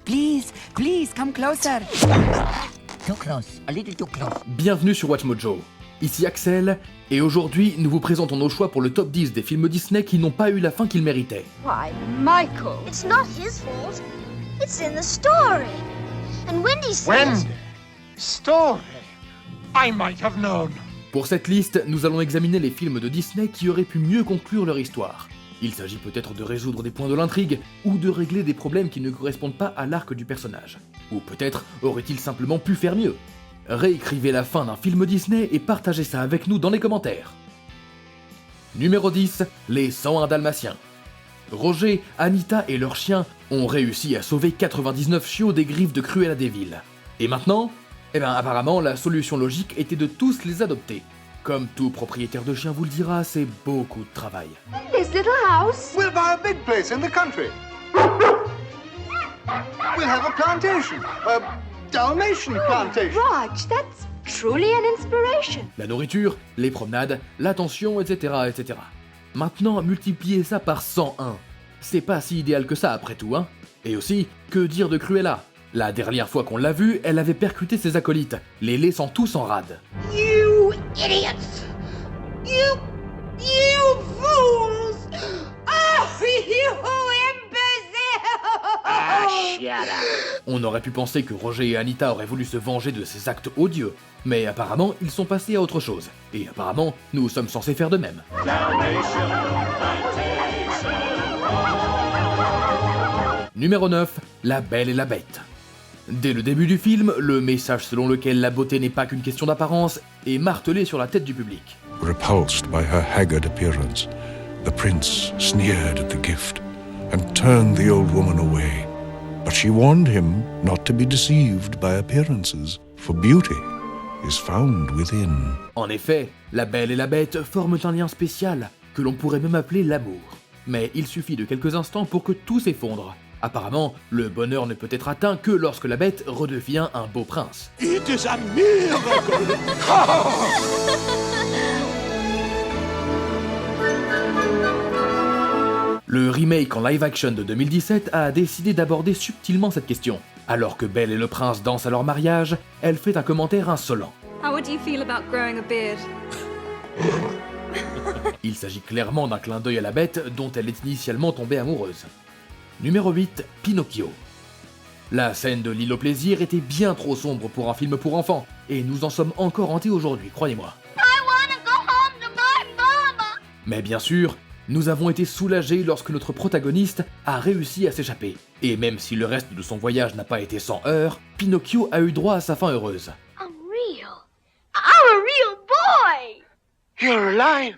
Please, please, come closer. Too close, a little too close. Bienvenue sur WatchMojo. Ici Axel, et aujourd'hui nous vous présentons nos choix pour le top 10 des films Disney qui n'ont pas eu la fin qu'ils méritaient. Why, Michael? It's not his fault. It's in the story. And Wendy says... Wendy? Story? I might have known. Pour cette liste, nous allons examiner les films de Disney qui auraient pu mieux conclure leur histoire. Il s'agit peut-être de résoudre des points de l'intrigue, ou de régler des problèmes qui ne correspondent pas à l'arc du personnage. Ou peut-être aurait-il simplement pu faire mieux. Réécrivez la fin d'un film Disney et partagez ça avec nous dans les commentaires. Numéro 10, les 101 Dalmatiens. Roger, Anita et leurs chiens ont réussi à sauver 99 chiots des griffes de Cruella de Vil. Et maintenant, apparemment la solution logique était de tous les adopter. Comme tout propriétaire de chien vous le dira, c'est beaucoup de travail. This little house. We'll buy a big place in the country. We'll have a plantation. A Dalmatian plantation. Raj, that's truly an inspiration. La nourriture, les promenades, l'attention, etc., etc. Maintenant, multipliez ça par 101. C'est pas si idéal que ça après tout, hein. Et aussi, que dire de Cruella ? La dernière fois qu'on l'a vue, elle avait percuté ses acolytes, les laissant tous en rade. You idiots! You fools! Oh, you imbecile! On aurait pu penser que Roger et Anita auraient voulu se venger de ces actes odieux, mais apparemment, ils sont passés à autre chose. Et apparemment, nous sommes censés faire de même. Numéro 9, La Belle et la Bête. Dès le début du film, le message selon lequel la beauté n'est pas qu'une question d'apparence est martelé sur la tête du public. Repulsed by her haggard appearance, the prince sneered at the gift and turned the old woman away. But she warned him not to be deceived by appearances, for beauty is found within. En effet, La Belle et la Bête forment un lien spécial, que l'on pourrait même appeler l'amour. Mais il suffit de quelques instants pour que tout s'effondre. Apparemment, le bonheur ne peut être atteint que lorsque la bête redevient un beau prince. It is a miracle. Le remake en live-action de 2017 a décidé d'aborder subtilement cette question. Alors que Belle et le prince dansent à leur mariage, elle fait un commentaire insolent. How would you feel about growing a beard? Il s'agit clairement d'un clin d'œil à la bête dont elle est initialement tombée amoureuse. Numéro 8, Pinocchio. La scène de l'île au plaisir était bien trop sombre pour un film pour enfants, et nous en sommes encore hantés aujourd'hui, croyez-moi. I wanna go home to my mama! Mais bien sûr, nous avons été soulagés lorsque notre protagoniste a réussi à s'échapper. Et même si le reste de son voyage n'a pas été sans heurts, Pinocchio a eu droit à sa fin heureuse. I'm a real boy! You're alive.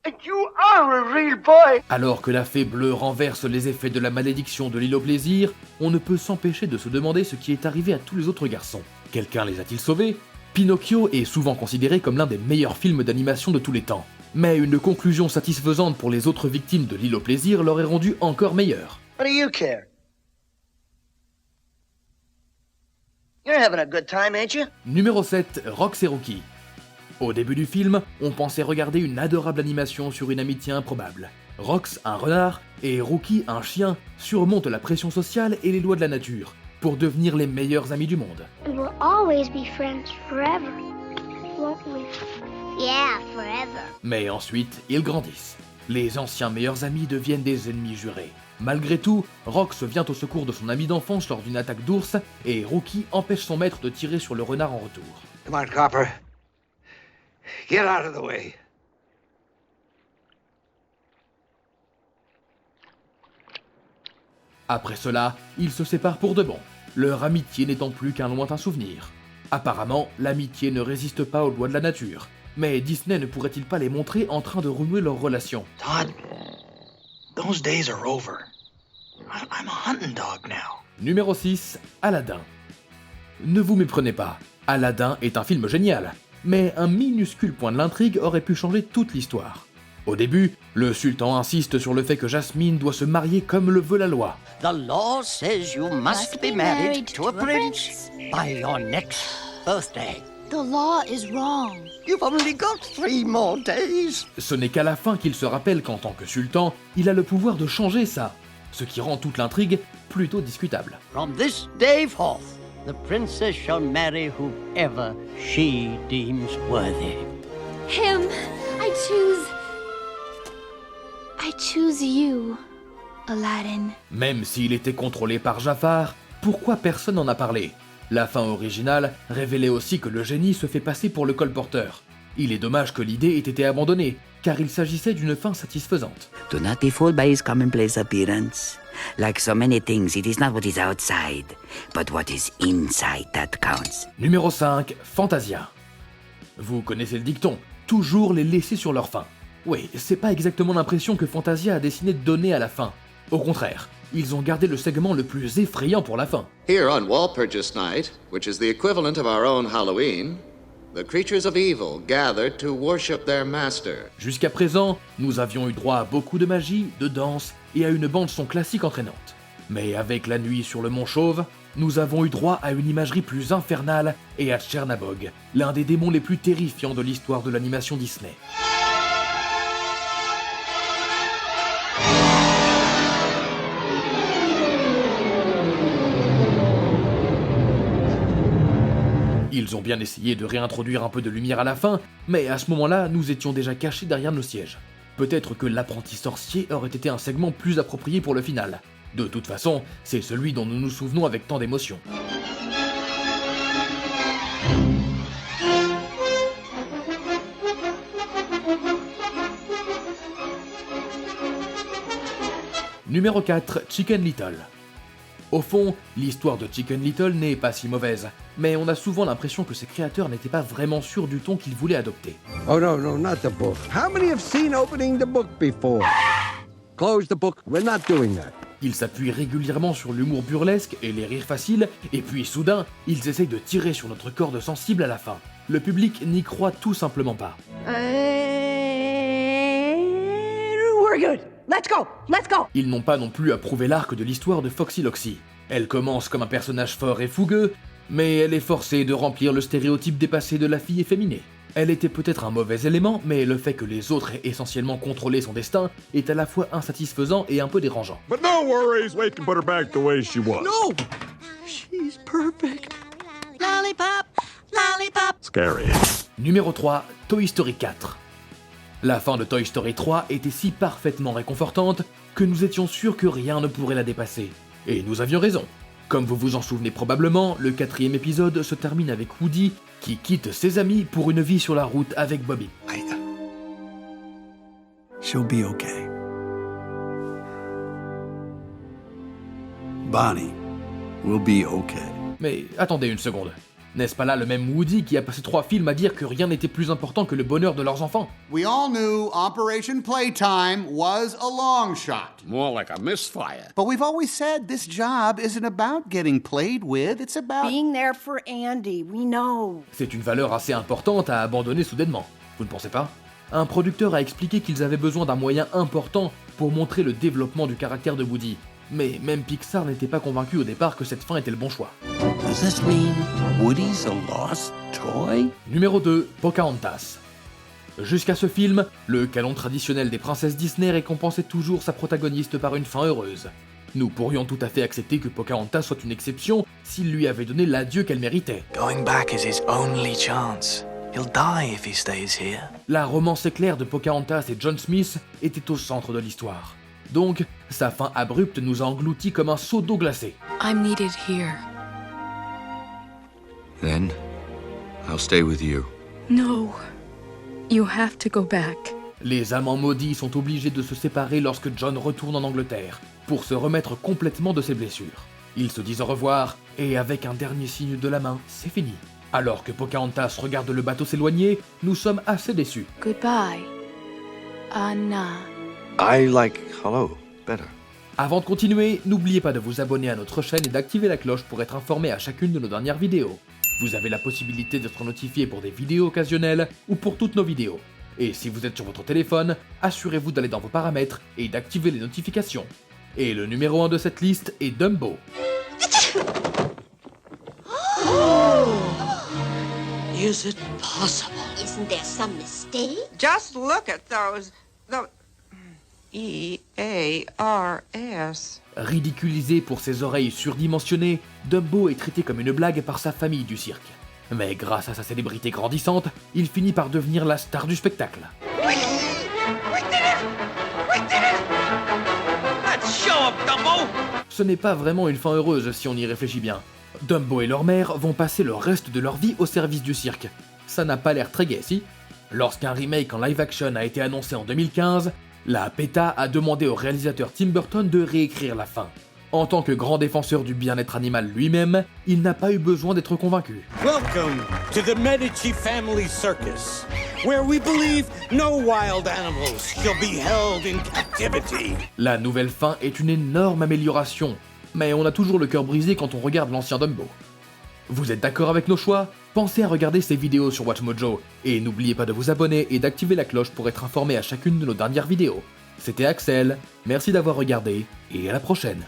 And you are a real boy. Alors que la fée bleue renverse les effets de la malédiction de l'île au plaisir, on ne peut s'empêcher de se demander ce qui est arrivé à tous les autres garçons. Quelqu'un les a-t-il sauvés ? Pinocchio est souvent considéré comme l'un des meilleurs films d'animation de tous les temps. Mais une conclusion satisfaisante pour les autres victimes de l'île au plaisir l'aurait rendu encore meilleur. What do you care? You're having a good time, ain't you? Numéro 7, Rox et Rookie. Au début du film, on pensait regarder une adorable animation sur une amitié improbable. Rox, un renard, et Rookie, un chien, surmontent la pression sociale et les lois de la nature, pour devenir les meilleurs amis du monde. And we'll always be friends forever, won't we? Yeah, forever. Mais ensuite, ils grandissent. Les anciens meilleurs amis deviennent des ennemis jurés. Malgré tout, Rox vient au secours de son ami d'enfance lors d'une attaque d'ours, et Rookie empêche son maître de tirer sur le renard en retour. Come on, Copper. Get out of the way. Après cela, ils se séparent pour de bon, leur amitié n'étant plus qu'un lointain souvenir. Apparemment, l'amitié ne résiste pas aux lois de la nature, mais Disney ne pourrait-il pas les montrer en train de renouer leur relation ? Todd, those days are over. I'm a hunting dog now. Numéro 6, Aladdin. Ne vous méprenez pas, Aladdin est un film génial, mais un minuscule point de l'intrigue aurait pu changer toute l'histoire. Au début, le sultan insiste sur le fait que Jasmine doit se marier comme le veut la loi. The law says you must be married to a prince by your next birthday. The law is wrong. You've only got 3 more days. Ce n'est qu'à la fin qu'il se rappelle qu'en tant que sultan, il a le pouvoir de changer ça. ce qui rend toute l'intrigue plutôt discutable. From this day forth, the princess shall marry whoever she deems worthy. Him. I choose you, Aladdin. Même s'il était contrôlé par Jafar, pourquoi personne n'en a parlé? La fin originale révélait aussi que le génie se fait passer pour le colporteur. Il est dommage que l'idée ait été abandonnée, car il s'agissait d'une fin satisfaisante. Do not be fooled by his commonplace appearance. Like so many things, it is not what is outside, but what is inside that counts. Numéro 5, Fantasia. Vous connaissez le dicton, toujours les laisser sur leur fin. Oui, c'est pas exactement l'impression que Fantasia a décidé de donner à la fin. Au contraire, ils ont gardé le segment le plus effrayant pour la fin. Here on Walpurgis Night, which is the equivalent of our own Halloween, the creatures of evil gathered to worship their master. Jusqu'à présent, nous avions eu droit à beaucoup de magie, de danse et à une bande-son classique entraînante. Mais avec La Nuit sur le Mont Chauve, nous avons eu droit à une imagerie plus infernale et à Chernabog, l'un des démons les plus terrifiants de l'histoire de l'animation Disney. Ils ont bien essayé de réintroduire un peu de lumière à la fin, mais à ce moment-là, nous étions déjà cachés derrière nos sièges. Peut-être que l'apprenti sorcier aurait été un segment plus approprié pour le final. De toute façon, c'est celui dont nous nous souvenons avec tant d'émotion. Numéro 4, Chicken Little. Au fond, l'histoire de Chicken Little n'est pas si mauvaise, mais on a souvent l'impression que ses créateurs n'étaient pas vraiment sûrs du ton qu'ils voulaient adopter. Oh no, not the book. How many have seen opening the book before? Close the book, we're not doing that. Ils s'appuient régulièrement sur l'humour burlesque et les rires faciles, et puis soudain, ils essayent de tirer sur notre corde sensible à la fin. Le public n'y croit tout simplement pas. We're good. Let's go. Let's go. Ils n'ont pas non plus approuvé l'arc de l'histoire de Foxy Loxy. Elle commence comme un personnage fort et fougueux, mais elle est forcée de remplir le stéréotype dépassé de la fille efféminée. Elle était peut-être un mauvais élément, mais le fait que les autres aient essentiellement contrôlé son destin est à la fois insatisfaisant et un peu dérangeant. But no worries, we can put her back the way she was. No! She's perfect. Lollipop! Lollipop! Scary. Numéro 3, Toy Story 4. La fin de Toy Story 3 était si parfaitement réconfortante que nous étions sûrs que rien ne pourrait la dépasser. Et nous avions raison. Comme vous vous en souvenez probablement, le 4e épisode se termine avec Woody qui quitte ses amis pour une vie sur la route avec Bobby. She'll be okay. Bonnie will be okay. Mais attendez une seconde. N'est-ce pas là le même Woody qui a passé 3 films à dire que rien n'était plus important que le bonheur de leurs enfants? We all knew Operation Playtime was a long shot. More like a misfire. But we've always said this job isn't about getting played with, it's about being there for Andy. We know. C'est une valeur assez importante à abandonner soudainement. Vous ne pensez pas? Un producteur a expliqué qu'ils avaient besoin d'un moyen important pour montrer le développement du caractère de Woody. Mais même Pixar n'était pas convaincu au départ que cette fin était le bon choix. Does this mean Woody's a lost toy? Numéro 2, Pocahontas. Jusqu'à ce film, le canon traditionnel des princesses Disney récompensait toujours sa protagoniste par une fin heureuse. Nous pourrions tout à fait accepter que Pocahontas soit une exception s'il lui avait donné l'adieu qu'elle méritait. Going back is his only chance. He'll die if he stays here. La romance éclair de Pocahontas et John Smith était au centre de l'histoire. Donc, sa fin abrupte nous a engloutis comme un seau d'eau glacée. I'm needed here. Then, I'll stay with you. No. You have to go back. Les amants maudits sont obligés de se séparer lorsque John retourne en Angleterre, pour se remettre complètement de ses blessures. Ils se disent au revoir, et avec un dernier signe de la main, c'est fini. Alors que Pocahontas regarde le bateau s'éloigner, nous sommes assez déçus. Goodbye, Anna. I like hello better. Avant de continuer, n'oubliez pas de vous abonner à notre chaîne et d'activer la cloche pour être informé à chacune de nos dernières vidéos. Vous avez la possibilité d'être notifié pour des vidéos occasionnelles ou pour toutes nos vidéos. Et si vous êtes sur votre téléphone, assurez-vous d'aller dans vos paramètres et d'activer les notifications. Et le numéro 1 de cette liste est Dumbo. Is it possible? Isn't there some mistake? Just look at those... D-U-M-B-E-A-R-S. Ridiculisé pour ses oreilles surdimensionnées, Dumbo est traité comme une blague par sa famille du cirque. Mais grâce à sa célébrité grandissante, il finit par devenir la star du spectacle. We did it! We did it! Let's show up, Dumbo! Ce n'est pas vraiment une fin heureuse si on y réfléchit bien. Dumbo et leur mère vont passer le reste de leur vie au service du cirque. Ça n'a pas l'air très gai, si? Lorsqu'un remake en live action a été annoncé en 2015, la PETA a demandé au réalisateur Tim Burton de réécrire la fin. En tant que grand défenseur du bien-être animal lui-même, il n'a pas eu besoin d'être convaincu. Welcome to the Medici Family Circus, where we believe no wild animals shall be held in captivity. La nouvelle fin est une énorme amélioration, mais on a toujours le cœur brisé quand on regarde l'ancien Dumbo. Vous êtes d'accord avec nos choix? Pensez à regarder ces vidéos sur WatchMojo, et n'oubliez pas de vous abonner et d'activer la cloche pour être informé à chacune de nos dernières vidéos. C'était Axel, merci d'avoir regardé, et à la prochaine.